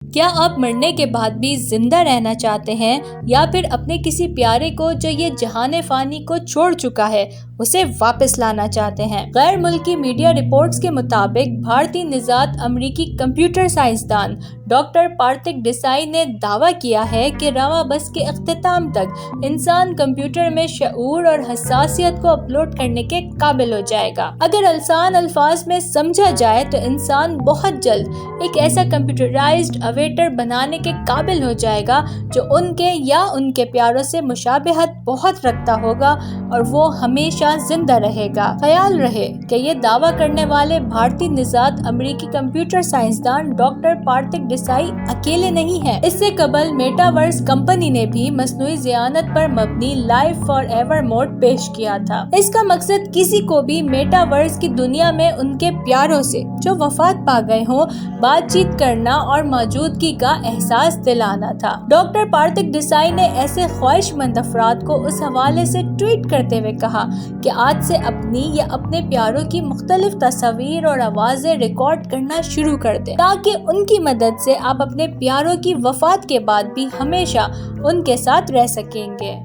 کیا آپ مرنے کے بعد بھی زندہ رہنا چاہتے ہیں یا پھر اپنے کسی پیارے کو جو یہ جہان فانی کو چھوڑ چکا ہے اسے واپس لانا چاہتے ہیں؟ غیر ملکی میڈیا رپورٹس کے مطابق بھارتی نژاد امریکی کمپیوٹر سائنسدان ڈاکٹر پارتھک ڈیسائی نے دعویٰ کیا ہے کہ رواں برس کے اختتام تک انسان کمپیوٹر میں شعور اور حساسیت کو اپلوڈ کرنے کے قابل ہو جائے گا۔ اگر آسان الفاظ میں سمجھا جائے تو انسان بہت جلد ایک ایسا کمپیوٹرائزڈ اویٹر بنانے کے قابل ہو جائے گا جو ان کے یا ان کے پیاروں سے مشابہت بہت رکھتا ہوگا اور وہ ہمیشہ زندہ رہے گا۔ خیال رہے کہ یہ دعویٰ کرنے والے بھارتی نژاد امریکی کمپیوٹر سائنسدان ڈاکٹر پارتھک ڈیسائی اکیلے نہیں ہیں۔ اس سے قبل میٹاورس کمپنی نے بھی مصنوعی ذہانت پر مبنی لائف فار ایور موڈ پیش کیا تھا۔ اس کا مقصد کسی کو بھی میٹاورس کی دنیا میں ان کے پیاروں سے جو وفات پا گئے ہوں بات چیت کرنا اور موجودگی کا احساس دلانا تھا۔ ڈاکٹر پارتھک ڈیسائی نے ایسے خواہش مند افراد کو اس حوالے سے ٹویٹ کرتے ہوئے کہا کہ آج سے اپنی یا اپنے پیاروں کی مختلف تصاویر اور آوازیں ریکارڈ کرنا شروع کر دیں تاکہ ان کی مدد سے آپ اپنے پیاروں کی وفات کے بعد بھی ہمیشہ ان کے ساتھ رہ سکیں گے۔